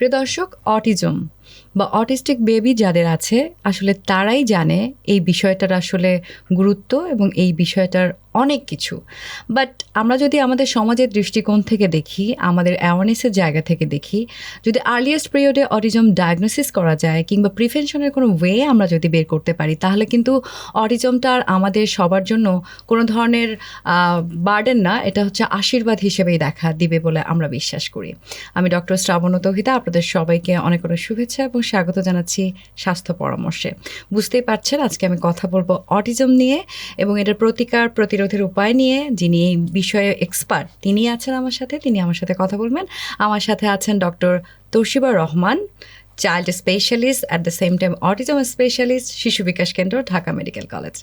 প্রিয় দর্শক, অটিজম বা অটিস্টিক বেবি যাদের আছে আসলে তারাই জানে এই বিষয়টার আসলে গুরুত্ব এবং এই বিষয়টার অনেক কিছু। বাট আমরা যদি আমাদের সমাজের দৃষ্টিকোণ থেকে দেখি, আমাদের অ্যাওয়ারনেসের জায়গা থেকে দেখি, যদি আর্লিয়েস্ট পিরিয়ডে অটিজম ডায়াগনোসিস করা যায় কিংবা প্রিভেনশনের কোনো ওয়ে আমরা যদি বের করতে পারি, তাহলে কিন্তু অটিজমটা আর আমাদের সবার জন্য কোনো ধরনের বার্ডেন না, এটা হচ্ছে আশীর্বাদ হিসেবেই দেখা দিবে বলে আমরা বিশ্বাস করি। আমি ডক্টর শ্রাবণ তৌহিদা আপনাদের সবাইকে অনেক অনেক শুভেচ্ছা এবং স্বাগত জানাচ্ছি স্বাস্থ্য পরামর্শে। বুঝতেই পারছেন আজকে আমি কথা বলবো অটিজম নিয়ে এবং এটার প্রতিকার প্রতিরোধের উপায় নিয়ে। যিনি এই বিষয়ে এক্সপার্ট তিনি আছেন আমার সাথে, তিনি আমার সাথে কথা বলবেন। আমার সাথে আছেন doctor Taushiba Rahman, child specialist at the same time autism specialist, Shishu Bikash কেন্দ্র, ঢাকা মেডিকেল কলেজ।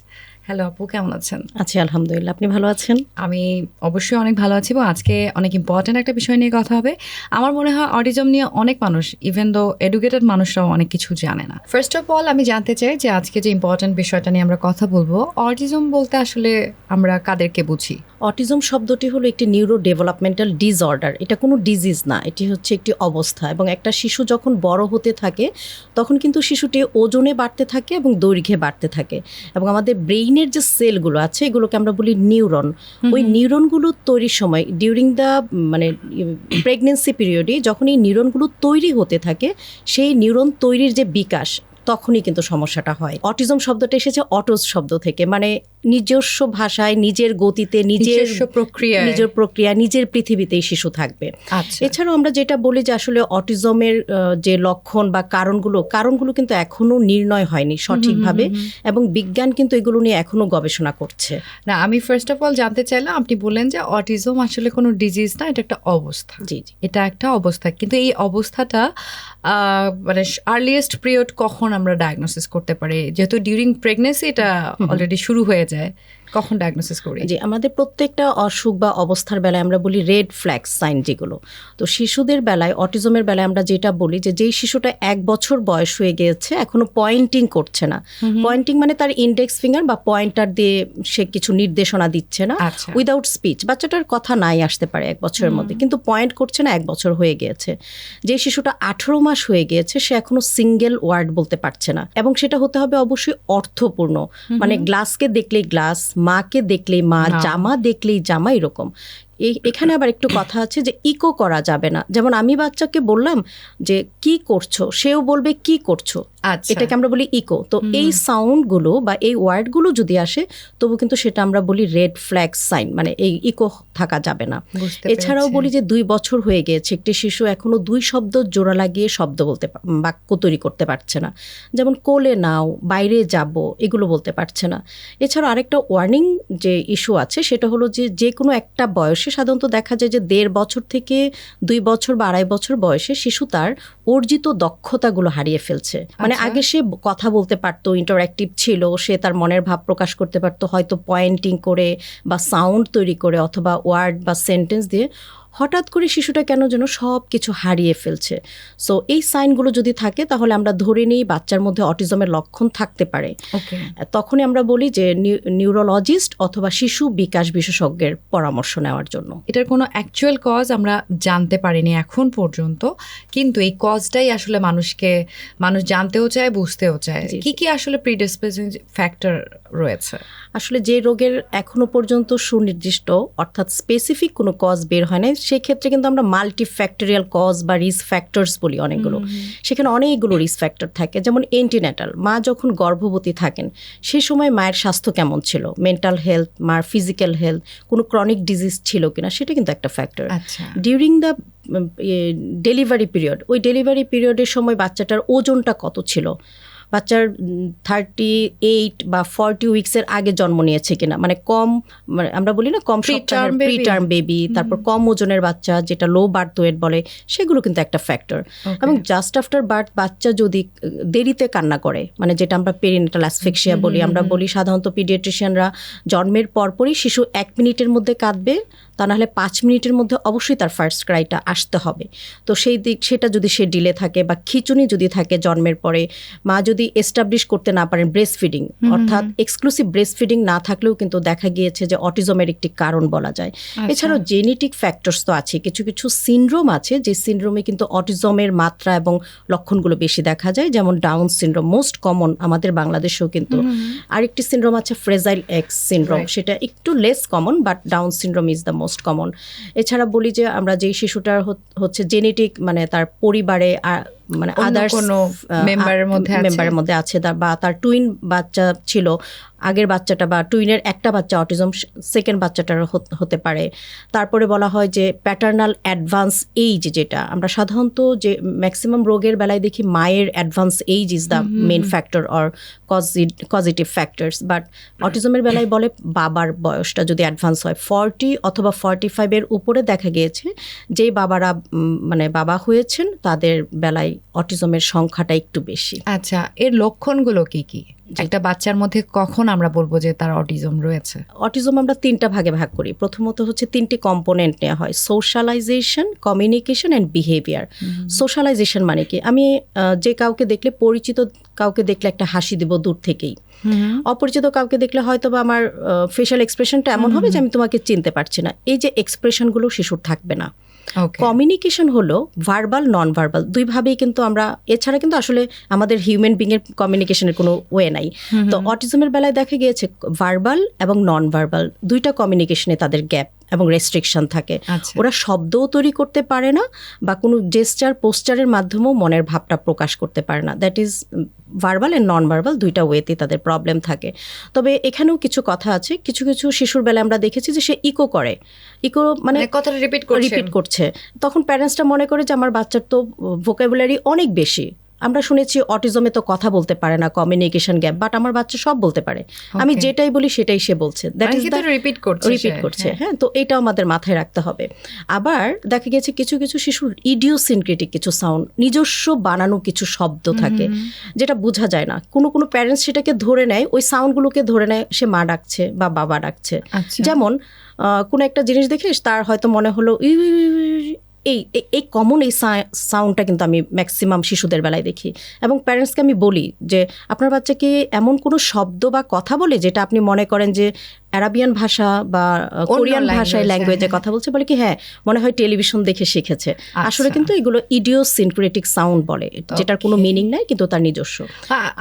হ্যালো আপু, কেমন আছেন? আছি আলহামদুলিল্লাহ, আপনি ভালো আছেন? আমি অবশ্যই অনেক ভালো আছি এবং আজকে অনেক ইম্পর্ট্যান্ট একটা বিষয় নিয়ে কথা হবে। আমার মনে হয় অটিজম নিয়ে অনেক মানুষ, ইভেন দো এডুকেটেড মানুষরাও অনেক কিছু জানে না। ফার্স্ট অফ অল আমি জানতে চাই যে আজকে যে ইম্পর্ট্যান্ট বিষয়টা নিয়ে আমরা কথা বলবো, অটিজম বলতে আসলে আমরা কাদেরকে বুঝি? অটিজম শব্দটি হলো একটি নিউরো ডেভেলপমেন্টাল ডিসঅর্ডার। এটা কোনো ডিজিজ না, এটি হচ্ছে একটি অবস্থা। এবং একটা শিশু যখন বড় হতে থাকে তখন কিন্তু শিশুটি ওজনে বাড়তে থাকে এবং দৈর্ঘ্যে বাড়তে থাকে। এবং আমাদের ব্রেইনের যে সেলগুলো আছে এগুলোকে আমরা বলি নিউরন। ওই নিউরনগুলো তৈরির সময় ডিউরিং দ্য প্রেগনেন্সি পিরিয়ডে যখন এই নিউরনগুলো তৈরি হতে থাকে, সেই নিউরন তৈরির যে বিকাশ, তখনই কিন্তু সমস্যাটা হয়। অটিজম শব্দটা এসেছে অটোজ শব্দ থেকে, মানে নিজস্ব ভাষায়, নিজের গতিতে, নিজের প্রক্রিয়া, নিজের পৃথিবীতেই শিশু থাকবে। এছাড়াও আমরা যেটা বলি যে আসলে অটিজমের যে লক্ষণ বা কারণগুলো কিন্তু এখনো নির্ণয় হয়নি সঠিকভাবে, এবং বিজ্ঞান কিন্তু এগুলো নিয়ে এখনো গবেষণা করছে। না, আমি ফার্স্ট অফ অল জানতে চাইলাম, আপনি বললেন যে অটিজম আসলে কোনো ডিজিজ না, এটা একটা অবস্থা। জি, এটা একটা অবস্থা, কিন্তু এই অবস্থাটা মানে আর্লিয়েস্ট পিরিয়ড কখন আমরা ডায়াগনোসিস করতে পারি? যেহেতু ডিউরিং প্রেগনেন্সি এটা অলরেডি শুরু হয়ে যায়, কখন ডায়াগনোসিস করি? যে আমাদের প্রত্যেকটা অসুখ বা অবস্থার বেলায় আমরা বলি রেড ফ্ল্যাগ সাইন যেগুলো। তো শিশুদের বেলায়, অটিজমের বেলায় আমরা যেটা বলি যে যেই শিশুটা 1 বছর বয়স হয়ে গিয়েছে, এখনো পয়েন্টিং করছে না। পয়েন্টিং মানে তার ইন্ডেক্স ফিঙ্গার বা পয়েন্টার দিয়ে সে কিছু নির্দেশনা দিচ্ছে না, উইদাউট স্পিচ। বাচ্চাটার কথা নাই আসতে পারে 1 বছরের মধ্যে, কিন্তু পয়েন্ট করছে না, 1 বছর হয়ে গিয়েছে। যে শিশুটা 18 মাস হয়ে গিয়েছে, সে এখনো সিঙ্গেল ওয়ার্ড বলতে পারছে না। এবং সেটা হতে হবে অবশ্যই অর্থপূর্ণ, মানে গ্লাসকে দেখলেই গ্লাস, মাকে দেখলেই মা, জামা দেখলেই জামা, এরকম। এখানে আবার একটু কথা আছে যে ইকো করা যাবে না। যেমন আমি বাচ্চাকে বললাম যে কি করছো, সেও বলবে কি করছো, এটাকে আমরা বলি ইকো। তো এই সাউন্ডগুলো বা এই ওয়ার্ডগুলো যদি আসে, তবু কিন্তু সেটা আমরা বলি রেড ফ্ল্যাগ সাইন, মানে এই ইকো থাকা যাবে না। এছাড়াও বলি যে 2 বছর হয়ে গিয়েছে, একটি শিশু এখনো 2 শব্দ জোড়া লাগিয়ে শব্দ বলতে, বাক্য তৈরি করতে পারছে না। যেমন কোলে নাও, বাইরে যাব, এগুলো বলতে পারছে না। এছাড়াও আরেকটা ওয়ার্নিং যে ইস্যু আছে, সেটা হলো যে কোনো একটা বয়সে সাধারণত দেখা যায় যে 1.5 বছর থেকে 2 বছর বা 2.5 বছর বয়সে শিশু তার অর্জিত দক্ষতাগুলো হারিয়ে ফেলছে। মানে আগে সে কথা বলতে পারতো, ইন্টারঅ্যাক্টিভ ছিল, সে তার মনের ভাব প্রকাশ করতে পারতো হয়তো পয়েন্টিং করে বা সাউন্ড তৈরি করে অথবা ওয়ার্ড বা সেন্টেন্স দিয়ে। হঠাৎ করে শিশুটা কেন যেন সব কিছু হারিয়ে ফেলছে। সো এই সাইনগুলো যদি থাকে তাহলে আমরা ধরে নিই বাচ্চার মধ্যে অটিজমের লক্ষণ থাকতে পারে। তখনই আমরা বলি যে নিউরোলজিস্ট অথবা শিশু বিকাশ বিশেষজ্ঞের পরামর্শ নেওয়ার জন্য। এটার কোনো অ্যাকচুয়াল কজ আমরা জানতে পারিনি এখন পর্যন্ত, কিন্তু এই কজটাই আসলে মানুষ জানতেও চায়, বুঝতেও চায়। কি আসলে প্রিডিসপোজিং ফ্যাক্টর রয়েছে? আসলে যে রোগের এখনো পর্যন্ত সুনির্দিষ্ট অর্থাৎ স্পেসিফিক কোনো কজ বের হয় না, সেক্ষেত্রে কিন্তু আমরা মাল্টিফ্যাক্টরিয়াল কজ বা রিস্ক ফ্যাক্টরস বলি অনেকগুলো। সেখানে অনেকগুলো রিস্ক ফ্যাক্টর থাকে। যেমন এন্টিন্যাটাল, মা যখন গর্ভবতী থাকেন সেই সময় মায়ের স্বাস্থ্য কেমন ছিল, মেন্টাল হেলথ, মার ফিজিক্যাল হেলথ, কোনো ক্রনিক ডিজিজ ছিল কিনা, সেটা কিন্তু একটা factor. During the delivery period, ওই ডেলিভারি পিরিয়ডের সময় বাচ্চাটার ওজনটা কত ছিল, বাচ্চার 38 বা 40 উইক্সের আগে জন্ম নিয়েছে কিনা, মানে কম, মানে আমরা বলি না কম সপ্তাহের প্রিটার্ম বেবি, তারপর কম ওজনের বাচ্চা যেটা লো বার্থ ওয়েট বলে, সেগুলো কিন্তু একটা ফ্যাক্টর। এবং জাস্ট আফটার বার্থ বাচ্চা যদি দেরিতে কান্না করে, মানে যেটা আমরা পেরিনেটাল অ্যাসফিক্সিয়া বলি, আমরা বলি সাধারণত পিডিয়াট্রিশিয়ানরা জন্মের পরপরই শিশু 1 মিনিটের মধ্যে কাঁদবে, তা নাহলে 5 মিনিটের মধ্যে অবশ্যই তার ফার্স্ট ক্রাইটা আসতে হবে। তো সেটা যদি সে ডিলে থাকে বা খিঁচুনি যদি থাকে জন্মের পরে, মা যদি এস্টাবলিশ করতে না পারেন ব্রেস্ট ফিডিং, অর্থাৎ এক্সক্লুসিভ ব্রেস্ট ফিডিং না থাকলেও কিন্তু দেখা গিয়েছে যে অটিজমের একটি কারণ বলা যায়। এছাড়াও জেনেটিক ফ্যাক্টরস তো আছে, কিছু কিছু সিনড্রোম আছে যে সিনড্রোমে কিন্তু অটিজমের মাত্রা এবং লক্ষণগুলো বেশি দেখা যায়, যেমন ডাউন সিনড্রোম মোস্ট কমন আমাদের বাংলাদেশেও কিন্তু। আরেকটি সিনড্রোম আছে ফ্রেজাইল এক্স সিনড্রোম, সেটা একটু less common, but down syndrome is the most common. এছাড়া বলি যে আমরা যেই শিশুটার হচ্ছে জেনেটিক মানে তার পরিবারে মানে আদার্স মেম্বারের মধ্যে আছে বা তার টুইন বাচ্চা ছিল, আগের বাচ্চাটা বা টুইনের একটা বাচ্চা অটিজম, সেকেন্ড বাচ্চাটার হতে পারে। তারপরে বলা হয় যে প্যাটার্নাল অ্যাডভান্স এইজ, যেটা আমরা সাধারণত যে ম্যাক্সিমাম রোগের বেলায় দেখি মায়ের advance age is the main factor or causative factors, but অটিজমের বেলায় বলে বাবার বয়সটা যদি অ্যাডভান্স হয় 40 অথবা 45 উপরে দেখা গিয়েছে যেই বাবারা মানে বাবা হয়েছেন তাদের বেলায় অটিজমের সংখ্যাটা একটু বেশি। আচ্ছা, এর লক্ষণগুলো কি কি? একটা বাচ্চার মধ্যে কখন আমরা বলবো যে তার অটিজম রয়েছে? অটিজম আমরা 3টা ভাগে ভাগ করি। প্রথমত হচ্ছে 3টি কম্পোনেন্ট নেওয়া হয়, socialisation, communication and behaviour. Socialisation মানে কি, আমি যে কাউকে দেখলে, পরিচিত কাউকে দেখলে একটা হাসি দিব দূর থেকেই, অপরিচিত কাউকে দেখলে হয়তো বা আমার ফেশিয়াল এক্সপ্রেশনটা এমন হবে যে আমি তোমাকে চিনতে পারছি না, এই যে এক্সপ্রেশনগুলো শিশুর থাকবে না। কমিউনিকেশন হলো ভার্বাল নন ভার্বাল দুইভাবেই কিন্তু আমরা, এছাড়া কিন্তু আসলে আমাদের হিউম্যান বিং এর কমিউনিকেশনের কোনো ওয়ে নাই। তো অটিজমের বেলায় দেখা গিয়েছে ভার্বাল এবং নন ভার্বাল দুইটা কমিউনিকেশনে তাদের গ্যাপ এবং রেস্ট্রিকশন থাকে। ওরা শব্দও তৈরি করতে পারে না বা কোনো জেস্টার পোস্টারের মাধ্যমেও মনের ভাবটা প্রকাশ করতে পারে না। That is verbal and non verbal দুইটা ওয়েতে তাদের প্রবলেম থাকে। তবে এখানেও কিছু কথা আছে, কিছু কিছু শিশুর বেলায় আমরা দেখেছি যে সে ইকো করে, ইকো মানে কথাটা রিপিট করছে, তখন প্যারেন্টসটা মনে করে যে আমার বাচ্চার তো ভোকাবুলারি অনেক বেশি। আমরা শুনেছি অটিজমে তো কথা বলতে পারে না, কমিউনিকেশন গ্যাপ, বাট আমার বাচ্চা সব বলতে পারে, আমি যেটাই বলি সেটাই সে বলছে, দ্যাট ইজ রিপিট করছে। হ্যাঁ, তো এটাও আমাদের মাথায় রাখতে হবে। আবার দেখা গেছে কিছু কিছু শিশুর ইডিওসিনক্রেটিক কিছু সাউন্ড, নিজস্ব বানানো কিছু শব্দ থাকে যেটা বোঝা যায় না। কোনো কোনো প্যারেন্টস সেটাকে ধরে নেয়, ওই সাউন্ডগুলোকে ধরে নেয় সে মা ডাকছে বা বাবা ডাকছে। যেমন কোনো একটা জিনিস দেখে তার হয়তো মনে হলো এই কমন এই সাউন্ডটা কিন্তু আমি ম্যাক্সিমাম শিশুদের বেলায় দেখি, এবং প্যারেন্টসকে আমি বলি যে আপনার বাচ্চাকে এমন কোনো শব্দ বা কথা বলে যেটা আপনি মনে করেন যে আরাবিয়ান ভাষা বা কোরিয়ান ভাষায় ল্যাঙ্গুয়েজে কথা বলছে, বলে কি হ্যাঁ মনে হয় টেলিভিশন দেখে শিখেছে। আসলে কিন্তু এগুলো ইডিওসিনক্রেটিক সাউন্ড বলে, যেটার কোনো মিনিং নাই কিন্তু তার নিজস্ব।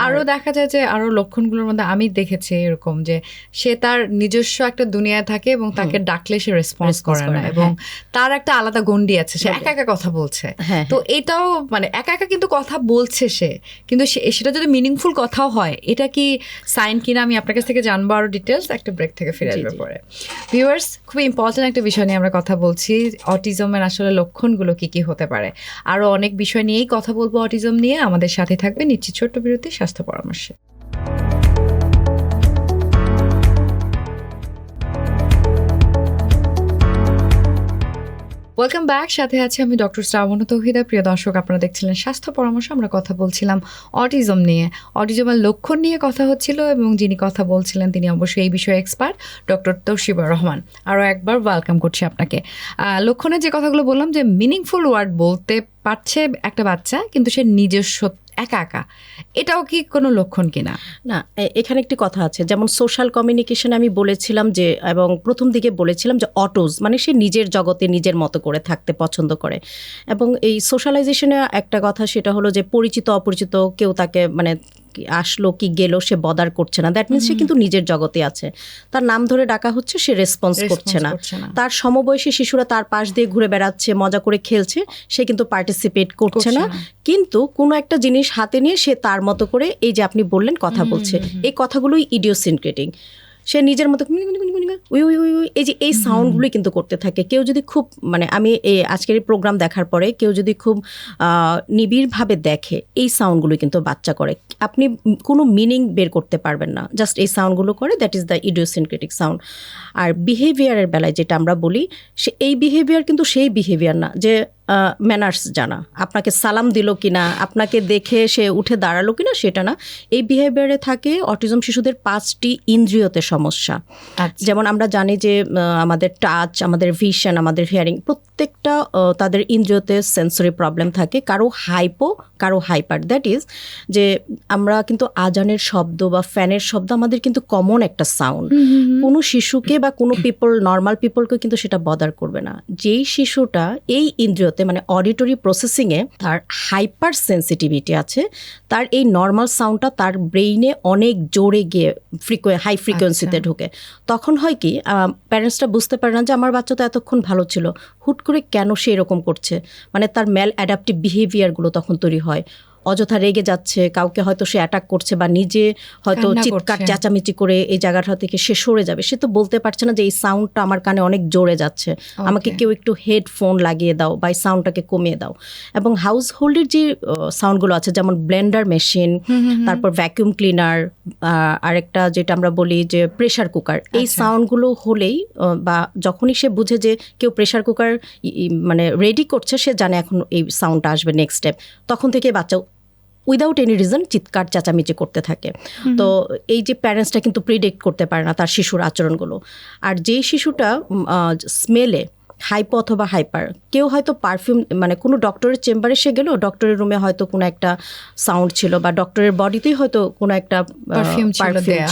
আরও দেখা যায় যে আরও লক্ষণগুলোর মধ্যে আমি দেখেছি এরকম যে সে তার নিজস্ব একটা দুনিয়ায় থাকে এবং তাকে ডাকলে সে রেসপন্স করে না, এবং তার একটা আলাদা গণ্ডি আছে, সে একা একা কথা বলছে। তো এটাও মানে একা একা কিন্তু কথা বলছে সে, কিন্তু সেটা যদি মিনিংফুল কথাও হয়, এটা কি সাইন কিনা আমি আপনার কাছ থেকে জানবো আরো ডিটেলস একটা ব্রেক থেকে ফিরে আসবে পরে। ভিউয়ার্স, খুবই ইম্পর্টেন্ট একটা বিষয় নিয়ে আমরা কথা বলছি, অটিজমের আসলে লক্ষণগুলো কি কি হতে পারে। আরো অনেক বিষয় নিয়েই কথা বলবো অটিজম নিয়ে, আমাদের সাথে থাকবে। নিচ্ছি ছোট্ট বিরতি স্বাস্থ্য পরামর্শে। ওয়েলকাম ব্যাক, সাথে আছে আমি ডক্টর শ্রাবণ তৌহিদা। প্রিয় দর্শক, আপনারা দেখছিলেন স্বাস্থ্য পরামর্শ। আমরা কথা বলছিলাম অটিজম নিয়ে, অটিজমের লক্ষণ নিয়ে কথা হচ্ছিল, এবং যিনি কথা বলছিলেন তিনি অবশ্যই এই বিষয়ে এক্সপার্ট, ডক্টর তৌশিবা রহমান। আরও একবার ওয়েলকাম করছি আপনাকে। লক্ষণের যে কথাগুলো বললাম, যে মিনিংফুল ওয়ার্ড বলতে পারছে একটা বাচ্চা কিন্তু সে নিজস্ব একা একা, এটাও কি কোনো লক্ষণ কিনা? না, এখানে একটি কথা আছে, যেমন সোশ্যাল কমিউনিকেশন আমি বলেছিলাম যে, এবং প্রথম দিকে বলেছিলাম যে অটোজ মানে সে নিজের জগতে নিজের মতো করে থাকতে পছন্দ করে, এবং এই সোশ্যালাইজেশনে একটা কথা সেটা হলো যে পরিচিত অপরিচিত কেউ তাকে মানে আসলো কি গেল সে বদার করছে না, দ্যাট মিনস সে কিন্তু নিজের জগতে আছে, তার নাম ধরে ডাকা হচ্ছে সে রেসপন্স করছে না। তার সমবয়সী শিশুরা তার পাশ দিয়ে ঘুরে বেড়াচ্ছে, মজা করে খেলছে, সে কিন্তু পার্টিসিপেট করছে না, কিন্তু কোনো একটা জিনিস হাতে নিয়ে সে তার মতো করে এই যে আপনি বললেন কথা বলছে, এই কথাগুলোই ইডিওসিনক্রেটিক। সে নিজের মতো এই যে এই সাউন্ডগুলোই কিন্তু করতে থাকে। কেউ যদি খুব মানে আমি এই আজকের এই প্রোগ্রাম দেখার পরে কেউ যদি খুব নিবিড়ভাবে দেখে, এই সাউন্ডগুলো কিন্তু বাচ্চা করে, আপনি কোনো মিনিং বের করতে পারবেন না, জাস্ট এই সাউন্ডগুলো করে, দ্যাট ইজ দ্য ইডিওসিনক্রেটিক সাউন্ড। আর বিহেভিয়ারের বেলায় যেটা আমরা বলি, সে এই বিহেভিয়ার কিন্তু সেই বিহেভিয়ার না যে ম্যানার্স জানা, আপনাকে সালাম দিল কিনা, আপনাকে দেখে সে উঠে দাঁড়ালো কিনা সেটা না। এই বিহেভিয়ারে থাকে অটিজম শিশুদের 5টি ইন্দ্রিয়তে সমস্যা। যেমন আমরা জানি যে আমাদের টাচ, আমাদের ভিশন, আমাদের হিয়ারিং প্রত্যেকটা তাদের ইন্দ্রিয়তে সেন্সরি প্রবলেম থাকে। কারো হাইপো, কারো হাইপার। দ্যাট ইজ যে আমরা কিন্তু আজানের শব্দ বা ফ্যানের শব্দ আমাদের কিন্তু কমন একটা সাউন্ড। কোনো শিশুকে বা কোনো নর্মাল পিপলকে কিন্তু সেটা বদার করবে না। যেই শিশুটা এই ইন্দ্রিয়তে মানে অডিটরি প্রসেসিংয়ে তার হাইপার সেন্সিটিভিটি আছে, তার এই নর্মাল সাউন্ডটা তার ব্রেইনে অনেক জোরে গিয়ে হাই ফ্রিকোয়েন্সিতে ঢুকে। তখন হয় কি, প্যারেন্টসরা বুঝতে পারে না যে আমার বাচ্চা তো এতক্ষণ ভালো ছিল, হুট করে কেন সে এরকম করছে। মানে তার ম্যাল অ্যাডাপটিভ বিহেভিয়ারগুলো তখন তৈরি হয়। অযথা রেগে যাচ্ছে, কাউকে হয়তো সে অ্যাটাক করছে বা নিজে হয়তো চিৎকার চেঁচামেচি করে এই জায়গাটা থেকে সে সরে যাবে। সে তো বলতে পারছে না যে এই সাউন্ডটা আমার কানে অনেক জোরে যাচ্ছে, আমাকে কেউ একটু হেডফোন লাগিয়ে দাও বা এই সাউন্ডটাকে কমিয়ে দাও। এবং হাউস হোল্ডের যে সাউন্ডগুলো আছে, যেমন ব্লেন্ডার মেশিন, তারপর ভ্যাকুয়াম ক্লিনার, আরেকটা যেটা আমরা বলি যে প্রেশার কুকার, এই সাউন্ডগুলো হলেই বা যখনই সে বুঝে যে কেউ প্রেশার কুকার মানে রেডি করছে, সে জানে এখন এই সাউন্ডটা আসবে নেক্সট স্টেপ, তখন থেকে বাচ্চা উইদাউট এনি রিজন চিৎকার চেঁচামেচি করতে থাকে। তো এই যে প্যারেন্টসটা কিন্তু প্রিডিক্ট করতে পারে না তার শিশুর আচরণগুলো। আর যেই শিশুটা স্মেলে হাইপো অথবা হাইপার, কেউ হয়তো পারফিউম মানে কোনো ডক্টরের চেম্বারে সে গেল, ডক্টরের রুমে হয়তো কোনো একটা সাউন্ড ছিল বা ডক্টরের বডিতেই হয়তো কোনো একটা পারফিউম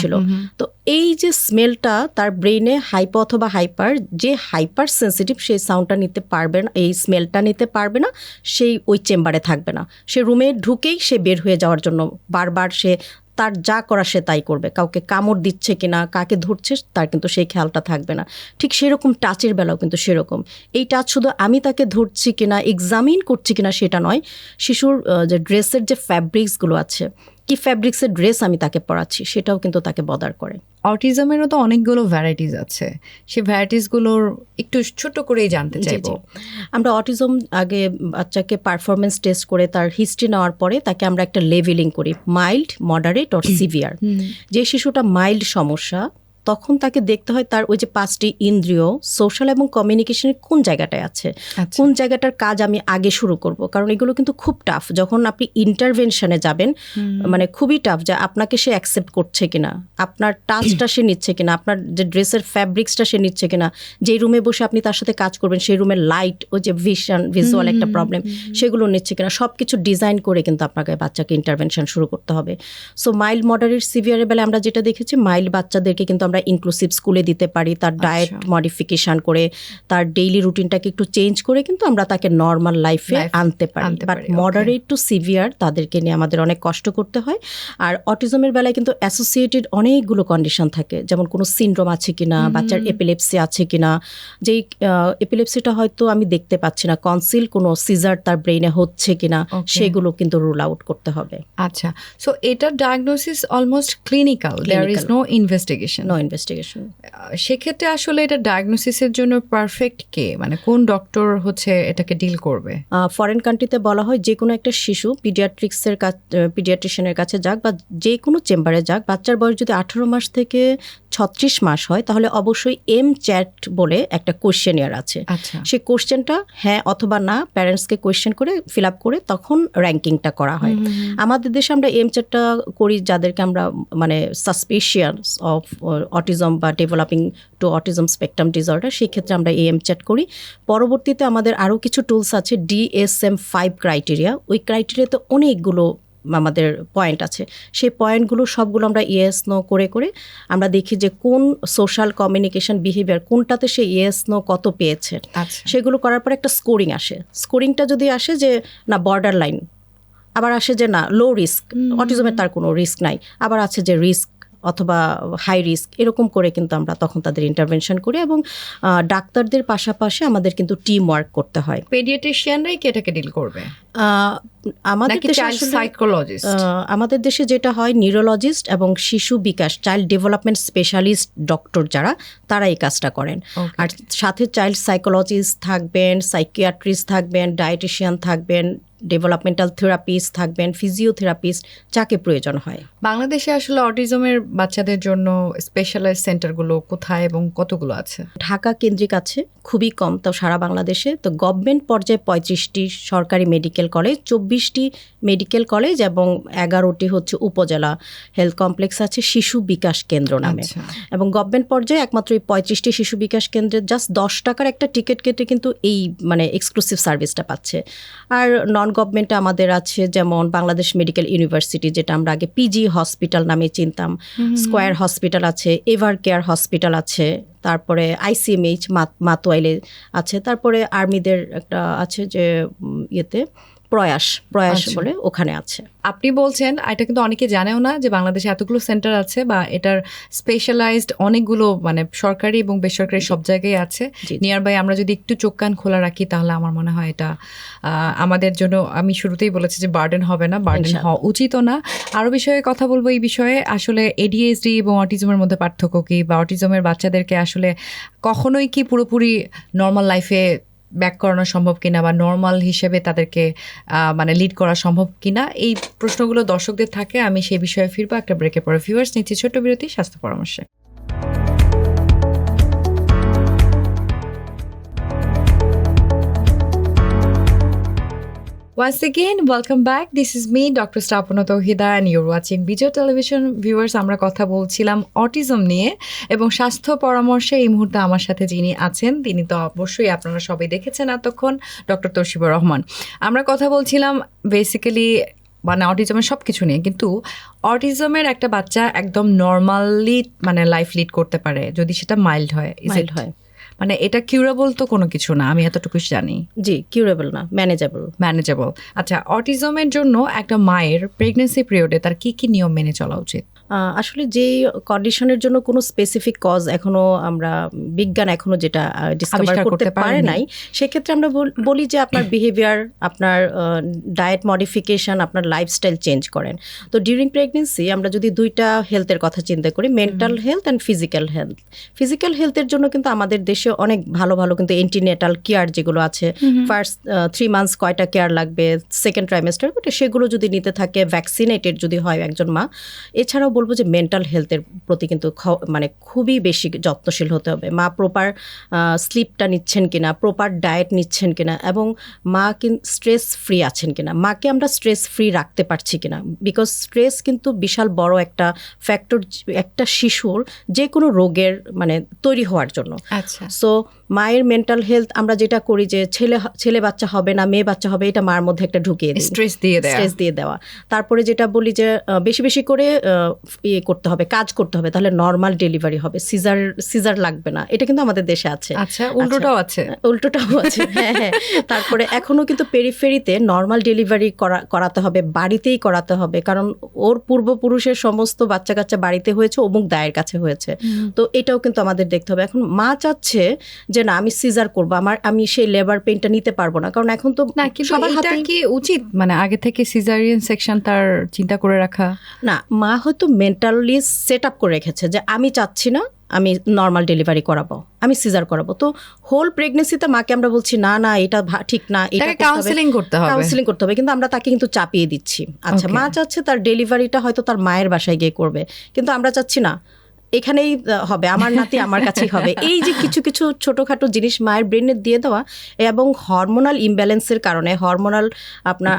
ছিল। তো এই যে স্মেলটা তার ব্রেইনে হাইপো অথবা হাইপার, যে হাইপার সেন্সিটিভ সেই সাউন্ডটা নিতে পারবে না, এই স্মেলটা নিতে পারবে না, সেই ওই চেম্বারে থাকবে না। সে রুমে ঢুকেই সে বের হয়ে যাওয়ার জন্য বারবার সে তার যা করা সে তাই করবে। কাউকে কামড় দিচ্ছে কিনা, কাকে ধরছে তার কিন্তু সেই খেয়ালটা থাকবে না। ঠিক সেরকম টাচের বেলাও কিন্তু সেরকম। এই টাচ শুধু আমি তাকে ধরছি কিনা, এক্সামিন করছি কিনা সেটা নয়, শিশুর যে ড্রেসের যে ফ্যাব্রিক্সগুলো আছে, কি ফ্যাব্রিক্সের ড্রেস আমি তাকে পরাচ্ছি, সেটাও কিন্তু তাকে বদার করে। অটিজমেরও তো অনেকগুলো ভ্যারাইটিস আছে, সেই ভ্যারাইটিসগুলোর একটু ছোট করেই জানতে চাইবো। আমরা অটিজম আগে বাচ্চাকে পারফরমেন্স টেস্ট করে তার হিস্ট্রি নেওয়ার পরে তাকে আমরা একটা লেভেলিং করি, মাইল্ড, মডারেট অর সিভিয়ার। যে শিশুটা মাইল্ড সমস্যা, তখন তাকে দেখতে হয় তার ওই যে 5টি ইন্দ্রিয় সোশ্যাল এবং কমিউনিকেশনের কোন জায়গাটায় আছে, কোন জায়গাটার কাজ আমি আগে শুরু করব। কারণ এগুলো কিন্তু খুব টাফ। যখন আপনি ইন্টারভেনশনে যাবেন, মানে খুবই টাফ যে আপনাকে সে অ্যাকসেপ্ট করছে কিনা, আপনার টাচটা সে নিচ্ছে কিনা, আপনার যে ড্রেসের ফ্যাব্রিক্সটা সে নিচ্ছে কিনা, যেই রুমে বসে আপনি তার সাথে কাজ করবেন সেই রুমের লাইট, ওই যে ভিজুয়াল একটা প্রবলেম, সেগুলো নিচ্ছে কিনা, সব কিছু ডিজাইন করে কিন্তু আপনাকে বাচ্চাকে ইন্টারভেনশন শুরু করতে হবে। সো মাইল্ড, মডারেট, সিভিয়ারের বেলায় আমরা যেটা দেখেছি, মাইল্ড বাচ্চাদেরকে কিন্তু আমরা ইনক্লুসিভ স্কুলে দিতে পারি, তার ডায়েট মডিফিকেশন করে, তার ডেইলি রুটিনটাকে একটু চেঞ্জ করে কিন্তু আমরা তাকে নর্মাল লাইফে আনতে পারি। বাট মডারেট টু সিভিয়ার তাদেরকে নিয়ে আমাদের অনেক কষ্ট করতে হয়। আর অটিজমের বেলায় কিন্তু অ্যাসোসিয়েটেড অনেকগুলো কন্ডিশন থাকে, যেমন কোনো সিনড্রোম আছে কিনা, বাচ্চার এপিলেপসি আছে কিনা, যেই এপিলেপসিটা হয়তো আমি দেখতে পাচ্ছি না, কনসিল কোনো সিজার তার ব্রেইনে হচ্ছে কিনা, সেগুলো কিন্তু রুল আউট করতে হবে। আচ্ছা, সো এটার diagnosis almost clinical, there is no investigation. সেক্ষেত্রে আসলে এটা ডায়াগনোসিসের জন্য পারফেক্ট কে, মানে কোন ডক্টর হচ্ছে এটাকে ডিল করবে? ফরেন কান্ট্রিতে বলা হয় যে কোনো একটা শিশু পিডিয়াট্রিশিয়ানের কাছে যাক বা যে কোনো চেম্বারে যাক, বাচ্চার বয়স যদি 18 মাস থেকে 36 মাস হয়, তাহলে অবশ্যই চ্যাট বলে একটা কোয়েশ্চেনিয়ার আছে। সেই কোয়েশ্চেনটা হ্যাঁ অথবা না প্যারেন্টসকে কোয়েশ্চেন করে ফিল আপ করে তখন র্যাঙ্কিংটা করা হয়। আমাদের দেশে আমরা চ্যাটটা করি যাদেরকে আমরা মানে সাসপিশিয়াস অফ অটিজম বা developing to autism spectrum disorder, সেই ক্ষেত্রে আমরা চ্যাট করি। পরবর্তীতে আমাদের আরও কিছু টুলস আছে, DSM-5 ক্রাইটেরিয়া। ওই ক্রাইটেরিয়াতে অনেকগুলো আমাদের পয়েন্ট আছে, সেই পয়েন্টগুলো সবগুলো আমরা ইয়েস নো করে করে আমরা দেখি যে কোন সোশ্যাল কমিউনিকেশন বিহেভিয়ার কোনটাতে সে ইয়েস নো কত পেয়েছে। সেগুলো করার পর একটা স্কোরিং আসে। স্কোরিংটা যদি আসে যে না বর্ডার লাইন, আবার আসে যে না লো রিস্ক, অটিজমের তার কোনো রিস্ক নাই, আবার আছে যে রিস্ক অথবা হাই রিস্ক, এরকম করে কিন্তু আমরা তখন তাদের ইন্টারভেনশন করি। এবং ডাক্তারদের পাশাপাশি আমাদের কিন্তু টিম ওয়ার্ক করতে হয়। পেডিয়াট্রিশিয়ানরাই কি এটাকে ডিল করবে? আমাদের নাকি দেশে চাইল্ড আসলে সাইকোলজিস্ট? আমাদের দেশে যেটা হয় নিউরোলজিস্ট এবং শিশু বিকাশ চাইল্ড ডেভেলপমেন্ট স্পেশালিস্ট ডক্টর যারা তারা এই কাজটা করেন। Okay. আর সাথে চাইল্ড সাইকোলজিস্ট থাকবেন, সাইকিয়াট্রিস্ট থাকবেন, ডায়েটিশিয়ান থাকবেন, ডেভেলপমেন্টাল থেরাপিস্ট থাকবেন, ফিজিওথেরাপিস্ট যাকে প্রয়োজন হয়। বাংলাদেশে আসলে অটিজমের বাচ্চাদের জন্য স্পেশালাইজড সেন্টারগুলো কোথায় এবং কতগুলো আছে? ঢাকা কেন্দ্রিক আছে খুবই কম, তো সারা বাংলাদেশে তো গভর্নমেন্ট পর্যায়ে 35টি সরকারি মেডিকেল কলেজ, 24টি মেডিকেল কলেজ এবং 11টি হচ্ছে উপজেলা হেলথ কমপ্লেক্স আছে শিশু বিকাশ কেন্দ্র নামে। আচ্ছা। এবং গভর্নমেন্ট পর্যায়ে একমাত্র এই 35টি শিশু বিকাশ কেন্দ্রের জাস্ট 10 টাকার একটা টিকিট কেটে কিন্তু এই মানে এক্সক্লুসিভ সার্ভিসটা পাচ্ছে। আর নন গভর্নমেন্টে আমাদের আছে যেমন বাংলাদেশ মেডিকেল ইউনিভার্সিটি, যেটা আমরা আগে পিজি হসপিটাল নামে চিনতাম, স্কোয়ার হসপিটাল আছে, এভার কেয়ার হসপিটাল আছে, তারপরে আইসিএমএইচ মাতোয়াইলে আছে, তারপরে আর্মিদের একটা আছে যে ইয়েতে প্রয়াস আচ্ছা। বলে ওখানে আছে। আপনি বলছেন এটা কিন্তু অনেকে জানেও না যে বাংলাদেশে এতগুলো সেন্টার আছে বা এটার স্পেশালাইজড অনেকগুলো মানে সরকারি এবং বেসরকারি সব জায়গায় আছে। জি। নিয়ার বাই আমরা যদি একটু চোখ কান খোলা রাখি তাহলে আমার মনে হয় এটা আমাদের জন্য, আমি শুরুতেই বলেছি যে বার্ডেন হবে না, বার্ডেন হওয়া উচিতও না। আরও বিষয়ে কথা বলবো এই বিষয়ে, আসলে এডিএইচডি এবং অটিজমের মধ্যে পার্থক্য কী, বা অটিজমের বাচ্চাদেরকে আসলে কখনোই কি পুরোপুরি নর্মাল লাইফে ব্যাক করানো সম্ভব কিনা বা নর্মাল হিসেবে তাদেরকে মানে লিড করা সম্ভব কিনা, এই প্রশ্নগুলো দর্শকদের থাকে। আমি সেই বিষয়ে ফিরবো একটা ব্রেকের পরে। ভিউয়ার্স, নিচ্ছি ছোট্ট বিরতি স্বাস্থ্য পরামর্শে। Once again, welcome back. This is me, Dr. Stapana Tauhida, and you're watching Bijou Television. Viewers, আমরা কথা বলছিলাম অটিজম নিয়ে এবং স্বাস্থ্য পরামর্শে এই মুহূর্তে আমার সাথে যিনি আছেন তিনি তো অবশ্যই আপনারা সবাই দেখেছেন এতক্ষণ, ডক্টর তৌশিবা রহমান। আমরা কথা বলছিলাম বেসিক্যালি মানে অটিজমের সব কিছু নিয়ে, কিন্তু অটিজমের একটা বাচ্চা একদম নর্মালি মানে লাইফ লিড করতে পারে যদি সেটা মাইল্ড হয়। মাইল্ড হয় মানে এটা কিউরেবল তো কোনো কিছু না, আমি এতটুকু জানি। জি, কিউরেবল না, ম্যানেজেবল। আচ্ছা, অটিজমের জন্য একটা মায়ের প্রেগন্যান্সি পিরিয়ডে তার কি কি নিয়ম মেনে চলা উচিত? আসলে যেই কন্ডিশনের জন্য কোনো স্পেসিফিক কজ এখনো আমরা বিজ্ঞান এখনো যেটা ডিসকভার করতে পারে নাই, সেক্ষেত্রে আমরা বলি যে আপনার বিহেভিয়ার, আপনার ডায়েট মডিফিকেশন, আপনার লাইফস্টাইল চেঞ্জ করেন। তো ডিউরিং প্রেগনেন্সি আমরা যদি দুইটা হেলথের কথা চিন্তা করি, mental health and physical health. Physical হেলথের জন্য কিন্তু আমাদের দেশে অনেক ভালো ভালো কিন্তু এন্টিনেটাল কেয়ার যেগুলো আছে, ফার্স্ট 3 মান্থস কয়টা কেয়ার লাগবে, সেকেন্ড ট্রাইমেস্টার, সেগুলো যদি নিতে থাকে, ভ্যাকসিনেটেড যদি হয় একজন মা। এছাড়াও বলবো যে মেন্টাল হেলথের প্রতি কিন্তু মানে খুবই বেশি যত্নশীল হতে হবে। মা প্রপার স্লিপটা নিচ্ছেন কিনা, প্রপার ডায়েট নিচ্ছেন কিনা, এবং মা স্ট্রেস ফ্রি আছেন কিনা, মাকে আমরা স্ট্রেস ফ্রি রাখতে পারছি কিনা। বিকজ স্ট্রেস কিন্তু বিশাল বড় একটা ফ্যাক্টর একটা শিশুর যে কোনো রোগের মানে তৈরি হওয়ার জন্য। আচ্ছা, সো মায়ের মেন্টাল হেলথ আমরা যেটা করি যে ছেলে বাচ্চা হবে না মেয়ে বাচ্চা হবে, এটা মার মধ্যে একটা ঢুকিয়ে দিই, স্ট্রেস দিয়ে দেওয়া। তারপরে যেটা বলি যে বেশি বেশি করে ইয়ে করতে হবে, কাজ করতে হবে, তাহলে নর্মাল ডেলিভারি হবে, সিজার লাগবে না। এটা কিন্তু আমাদের দেশে আছে। আচ্ছা, উল্টোটাও আছে। হ্যাঁ। তারপরে এখনো কিন্তু পেরিফেরিতে নর্মাল ডেলিভারি করাতে হবে, বাড়িতেই করাতে হবে, কারণ ওর পূর্বপুরুষের সমস্ত বাচ্চা কাচ্চা বাড়িতে হয়েছে, অমুক দায়ের কাছে হয়েছে। তো এটাও কিন্তু আমাদের দেখতে হবে। এখন মা চাচ্ছে যে না আমি সিজার করবো, আমি সেই লেবার পেইনটা নিতে পারবো না, কারণ এখন তো না, কিন্তু এটা কি উচিত মানে আগে থেকে সিজারিয়ান সেকশন তার চিন্তা করে রাখা? না, মা হয়তো মেন্টালি সেট আপ করে রেখেছে যে আমি চাচ্ছি না আমি নর্মাল ডেলিভারি করাবো, আমি সিজার করাবো। তো হোল প্রেগনেন্সিতে মাকে আমরা বলছি না না এটা ঠিক না, এটা কাউন্সেলিং করতে হবে, কিন্তু আমরা তাকে কিন্তু চাপিয়ে দিচ্ছি। আচ্ছা, মা চাচ্ছে তার ডেলিভারিটা হয়তো তার মায়ের বাসায় গিয়ে করবে, কিন্তু আমরা চাচ্ছি না এখানেই হবে, আমার নাতি আমার কাছেই হবে। এই যে কিছু কিছু ছোটোখাটো জিনিস মায়ের ব্রেনে দিয়ে দেওয়া, এবং হরমোনাল ইমব্যালেন্সের কারণে,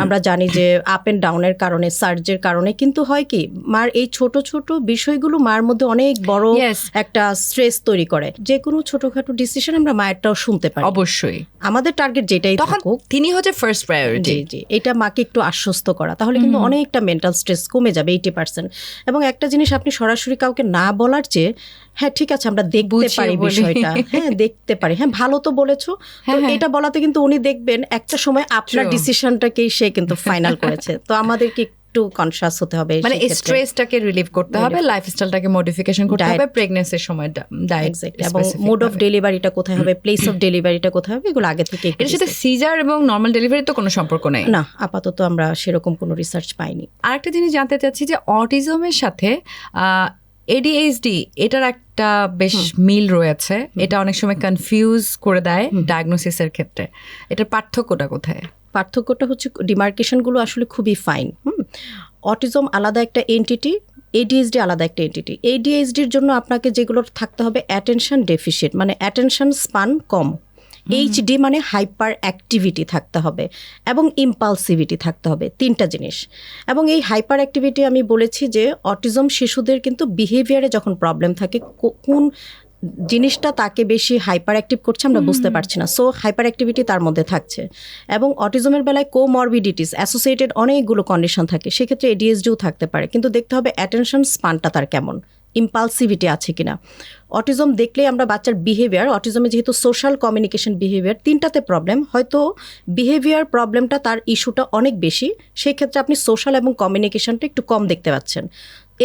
আমরা জানি যে আপ অ্যান্ড ডাউনের কারণে, সার্জের কারণে কিন্তু হয় কি মার এই ছোট ছোট বিষয়গুলো মার মধ্যে অনেক বড় একটা স্ট্রেস তৈরি করে। যে কোনো ছোটখাটো ডিসিশন আমরা মায়েরটাও শুনতে পারি। অবশ্যই আমাদের টার্গেট যেটাই থাকুক, তিনি হচ্ছে ফার্স্ট প্রায়োরিটি। জি, এটা মাকে একটু আশ্বস্ত করা, তাহলে কিন্তু অনেকটা মেন্টাল স্ট্রেস কমে যাবে 80%। এবং একটা জিনিস আপনি সরাসরি কাউকে না বলার চেয়ে, হ্যাঁ ঠিক আছে আমরা দেখতে পারি বিষয়টা, হ্যাঁ দেখতে পারি, হ্যাঁ ভালো তো বলেছো, তো এটা বলাতে কিন্তু উনি দেখবেন একটা সময় আপনার ডিসিশনটাকেই সে কিন্তু ফাইনাল করেছে। তো আমাদেরকে একটু একটু কনসিয়াস হতে হবে, মানে সেক্ষেত্রে। স্ট্রেসটাকে রিলিভ করতে হবে, লাইফস্টাইলটাকে মডিফিকেশন করতে হবে, প্রেগন্যান্সির সময় ডায়েট এবং মোড অফ ডেলিভারিটা কোথায় হবে, প্লেস অফ ডেলিভারিটা কোথায় হবে, এগুলো আগে থেকে এর সাথে সিজার এবং নর্মাল ডেলিভারি তো কোনো সম্পর্ক নেই? না, আপাতত আমরা সেরকম কোনো রিসার্চ পাইনি। আরেকটা জিনিস জানতে চাচ্ছি যে অটিজমের সাথে এডিএইচডি এটার একটা বেশ মিল রয়েছে, এটা অনেক সময় কনফিউজ করে দেয় ডায়াগনোসিসের ক্ষেত্রে, এটার পার্থক্যটা কোথায়? পার্থক্যটা হচ্ছে ডিমার্কেশনগুলো আসলে খুবই ফাইন। অটিজম আলাদা একটা এন্টিটি, এডিএইচডি আলাদা একটা এন্টিটি। এডিএইচডির জন্য আপনাকে যেগুলো থাকতে হবে, অ্যাটেনশন ডেফিসিট মানে অ্যাটেনশন স্পান কম, এইচডি মানে হাইপার অ্যাক্টিভিটি থাকতে হবে, এবং ইম্পালসিভিটি থাকতে হবে, তিনটা জিনিস। এবং এই হাইপার অ্যাক্টিভিটি আমি বলেছি যে অটিজম শিশুদের কিন্তু বিহেভিয়ারে যখন প্রবলেম থাকে, কোন জিনিসটা তাকে বেশি হাইপার অ্যাক্টিভ করছে আমরা বুঝতে পারছি না, সো হাইপার অ্যাক্টিভিটি তার মধ্যে থাকছে। এবং অটিজমের বেলায় কোমরবিডিটিস অ্যাসোসিয়েটেড অনেকগুলো কন্ডিশন থাকে, সেক্ষেত্রে এডিএইচডিও থাকতে পারে, কিন্তু দেখতে হবে অ্যাটেনশন স্পানটা তার কেমন, ইম্পালসিভিটি আছে কিনা। অটিজম দেখলে আমরা বাচ্চার বিহেভিয়ার, অটিজমে যেহেতু সোশ্যাল কমিউনিকেশন বিহেভিয়ার তিনটাতে প্রবলেম, হয়তো বিহেভিয়ার প্রবলেমটা তার ইস্যুটা অনেক বেশি, সেই ক্ষেত্রে আপনি সোশ্যাল এবং কমিউনিকেশনটা একটু কম দেখতে পাচ্ছেন।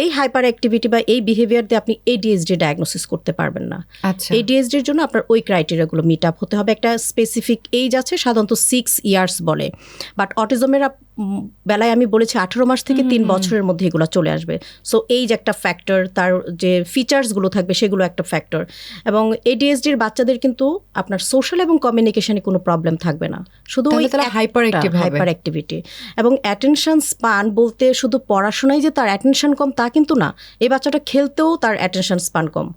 এই হাইপার অ্যাক্টিভিটি বা এই বিহেভিয়ার দিয়ে আপনি এডিএইচডি ডায়াগনোসিস করতে পারবেন না। এডিএইচডির জন্য আপনার ওই ক্রাইটেরিয়াগুলো মিট আপ হতে হবে। একটা স্পেসিফিক এইজ আছে, সাধারণত 6 ইয়ার্স বলে, বাট অটিজমের বেলায় আমি বলেছি 18 মাস থেকে 3 বছরের মধ্যে এগুলো চলে আসবে। সো এইজ একটা ফ্যাক্টর, তার যে ফিচার্সগুলো থাকবে সেগুলো একটা ফ্যাক্টর। এবং এডিএইচডির বাচ্চাদের কিন্তু আপনার সোশ্যাল এবং কমিউনিকেশনে কোনো প্রবলেম থাকবে না, শুধু ওই হাইপার অ্যাক্টিভিটি। এবং অ্যাটেনশন স্পান বলতে শুধু পড়াশোনায় যে তার অ্যাটেনশন কম তা কিন্তু না, এই বাচ্চাটা খেলতেও তার অ্যাটেনশন স্পান কম।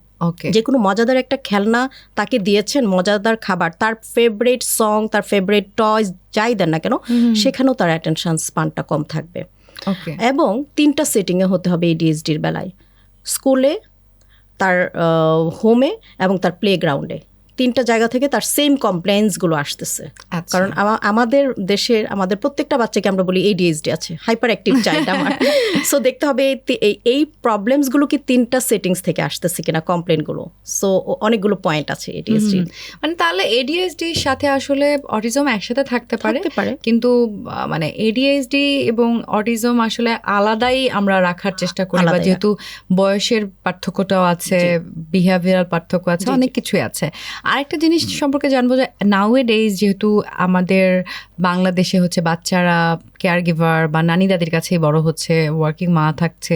যে কোনো মজাদার একটা খেলনা তাকে দিয়েছেন, মজাদার খাবার, তার ফেভারিট সং, তার ফেভারিট টয়স যাই দেন না কেন, সেখানেও তার অ্যাটেনশন স্পানটা কম থাকবে। এবং 3টা সেটিংয়ে হতে হবে এডিএইচডির বেলায়, স্কুলে, তার হোমে এবং তার প্লেগ্রাউন্ডে। 3টা জায়গা থেকে তার সেম কমপ্লেইন্সগুলো আসতেছে। কারণ আমাদের দেশের আমাদের প্রত্যেকটা বাচ্চাকে আমরা বলি এডিএইচডি আছে, হাইপার অ্যাক্টিভ চাইল্ড আমার। সো দেখতে হবে এই প্রবলেমসগুলো কি 3টা সেটিংস থেকে আসতেছে কিনা কমপ্লেইনগুলো। সো অনেকগুলো পয়েন্ট আছে এডিএইচডি। মানে তাহলে এডিএইচডির সাথে আসলে অটিজম একসাথে থাকতে পারে, কিন্তু মানে এডিএইচডি এবং অটিজম আসলে আলাদাই আমরা রাখার চেষ্টা করি, বা যেহেতু বয়সের পার্থক্যটাও আছে, বিহেভিয়ারাল পার্থক্য আছে, অনেক কিছুই আছে। আরেকটা জিনিস সম্পর্কে জানবো যে নাউএডেজ যেহেতু আমাদের বাংলাদেশে হচ্ছে বাচ্চারা কেয়ার গিভার বা নানি দাদির কাছেই বড় হচ্ছে, ওয়ার্কিং মা থাকছে,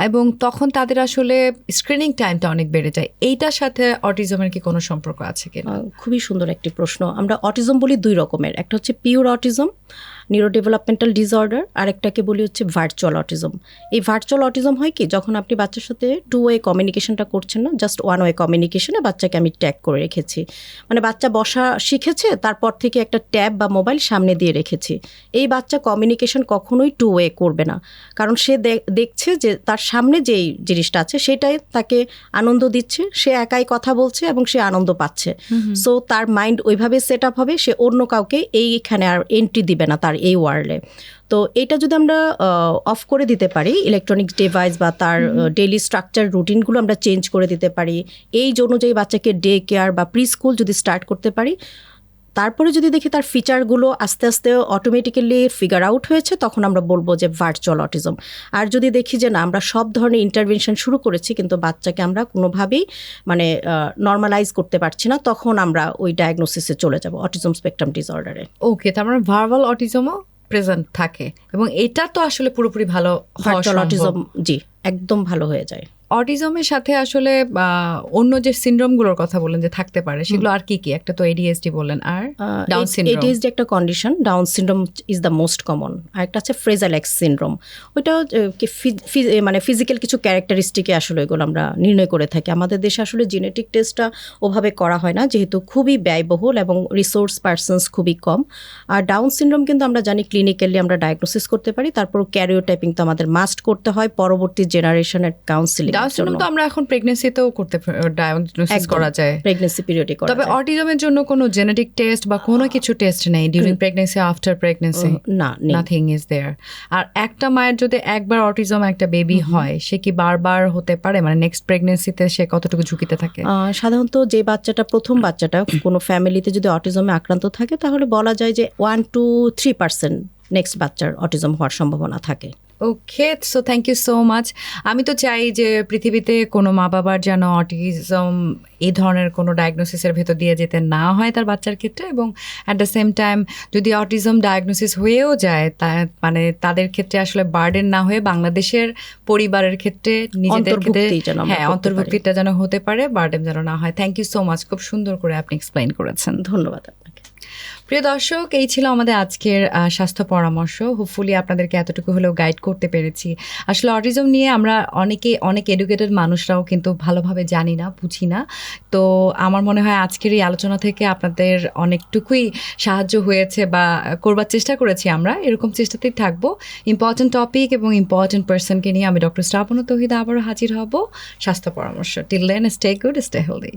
এবং তখন তাদের আসলে স্ক্রিনিং টাইমটা অনেক বেড়ে যায়, এইটার সাথে অটিজমের কি কোনো সম্পর্ক আছে কিনা? খুবই সুন্দর একটি প্রশ্ন। আমরা অটিজম বলি 2 রকমের, একটা হচ্ছে pure autism, neuro developmental disorder, আরেকটাকে বলি হচ্ছে ভার্চুয়াল অটিজম। এই ভার্চুয়াল অটিজম হয় কি, যখন আপনি বাচ্চার সাথে 2 ওয়ে কমিউনিকেশনটা করছেন না, জাস্ট 1 ওয়ে কমিউনিকেশনে বাচ্চাকে আমি ট্যাগ করে রেখেছি, মানে বাচ্চা বসা শিখেছে, তারপর থেকে একটা ট্যাব বা মোবাইল সামনে দিয়ে রেখেছি। এই বাচ্চা কমিউনিকেশন কখনোই 2 ওয়ে করবে না, কারণ সে দেখছে যে তার সামনে যেই জিনিসটা আছে সেটাই তাকে আনন্দ দিচ্ছে, সে একাই কথা বলছে এবং সে আনন্দ পাচ্ছে। সো তার মাইন্ড ওইভাবে সেট আপ হবে, সে অন্য কাউকে এইখানে আর এন্ট্রি দিবে না তার এই ওয়ার্ল্ডে। তো এটা যদি আমরা অফ করে দিতে পারি, ইলেকট্রনিক্স ডিভাইস বা তার ডেইলি স্ট্রাকচার রুটিনগুলো আমরা চেঞ্জ করে দিতে পারি, এই অনুযায়ী বাচ্চাকে ডে কেয়ার বা প্রি স্কুল যদি স্টার্ট করতে পারি, তারপরে যদি দেখি তার ফিচারগুলো আস্তে আস্তে অটোমেটিক্যালি ফিগার আউট হয়েছে, তখন আমরা বলবো যে ভার্চুয়াল অটিজম। আর যদি দেখি যে না, আমরা সব ধরনের ইন্টারভেনশন শুরু করেছি কিন্তু বাচ্চাকে আমরা কোনোভাবেই মানে নর্মালাইজ করতে পারছি না, তখন আমরা ওই ডায়াগনোসিসে চলে যাব, অটিজম স্পেকট্রাম ডিসঅর্ডারে। ওকে, তার মানে ভার্বাল অটিজমও প্রেজেন্ট থাকে, এবং এটা তো আসলে পুরোপুরি ভালো, ভার্চুয়াল অটিজম জি একদম ভালো হয়ে যায়। অটিজমের সাথে আসলে অন্য যে সিনড্রোমগুলোর কথা বলেন যে থাকতে পারে, সেগুলো আর কি কি? একটা তো এডিএইচডি বললেন, আর ডাউন সিনড্রোম। এডিএইচডি একটা condition, Down syndrome is the most common. আর একটা আছে ফ্রেজাইল এক্স সিনড্রোম, ওইটা মানে ফিজিক্যাল কিছু ক্যারেক্টারিস্টিকে আসলে এগুলো আমরা নির্ণয় করে থাকি। আমাদের দেশে আসলে জেনেটিক টেস্টটা ওভাবে করা হয় না, যেহেতু খুবই ব্যয়বহুল এবং রিসোর্স পার্সনস খুবই কম। আর ডাউন সিনড্রোম কিন্তু আমরা জানি ক্লিনিক্যালি আমরা ডায়াগনোসিস করতে পারি, তারপর ক্যারিওটাইপিং তো আমাদের মাস্ট করতে হয় পরবর্তী জেনারেশনের কাউন্সিলিং। ডাউন সিনড্রোম তো আমরা এখন প্রেগন্যান্সিতেও করতে ডায়াগনোসিস করা যায়, প্রেগন্যান্সি পিরিয়ডে করা যায়। তবে অটিজমের জন্য কোনো জেনেটিক টেস্ট বা কোনো কিছু টেস্ট নেই ডিউরিং প্রেগন্যান্সি, আফটার প্রেগন্যান্সি? না, নাথিং ইজ দেয়ার। আর একটা মায়ের যদি একবার অটিজম একটা বেবি হয়, সে কি বারবার হতে পারে? মানে নেক্সট প্রেগন্যান্সিতে সে কতটুকু ঝুঁকিতে থাকে? সাধারণত যে বাচ্চাটা প্রথম বাচ্চাটা কোনো ফ্যামিলিতে যদি অটিজমে আক্রান্ত থাকে, তাহলে বলা যায় যে 1 to 3% নেক্সট বাচ্চার অটিজম হওয়ার সম্ভাবনা থাকে। Okay, so thank you so much. আমি তো চাই যে পৃথিবীতে কোনো মা বাবার যেন অটিজম এই ধরনের কোনো ডায়াগনোসিসের ভেতর দিয়ে যেতে না হয় তার বাচ্চার ক্ষেত্রে, এবং অ্যাট দ্য সেম টাইম যদি অটিজম ডায়াগনোসিস হয়েও যায় তা মানে তাদের ক্ষেত্রে আসলে বার্ডেন না হয়ে বাংলাদেশের পরিবারের ক্ষেত্রে নিজেদের ক্ষেত্রে অন্তর্ভুক্তি যেন আমরা করতে পারি। অন্তর্ভুক্তিটা যেন হতে পারে, বার্ডেন যেন না হয়। থ্যাংক ইউ সো মাচ, খুব সুন্দর করে আপনি এক্সপ্লেইন করেছেন। ধন্যবাদ আপনাকে। প্রিয় দর্শক, এই ছিল আমাদের আজকের স্বাস্থ্য পরামর্শ। হোপফুলি আপনাদেরকে এতটুকু হলেও গাইড করতে পেরেছি। আসলে অটিজম নিয়ে আমরা অনেক এডুকেটেড মানুষরাও কিন্তু ভালোভাবে জানি না, বুঝি না। তো আমার মনে হয় আজকের এই আলোচনা থেকে আপনাদের অনেকটুকুই সাহায্য হয়েছে বা করবার চেষ্টা করেছি আমরা, এরকম চেষ্টাতেই থাকবো। ইম্পর্টেন্ট টপিক এবং ইম্পর্টেন্ট পার্সনকে নিয়ে আমি ডক্টর শ্রাবণ তৌহিদা আবারও হাজির হব স্বাস্থ্য পরামর্শ। Till then, stay good, stay healthy.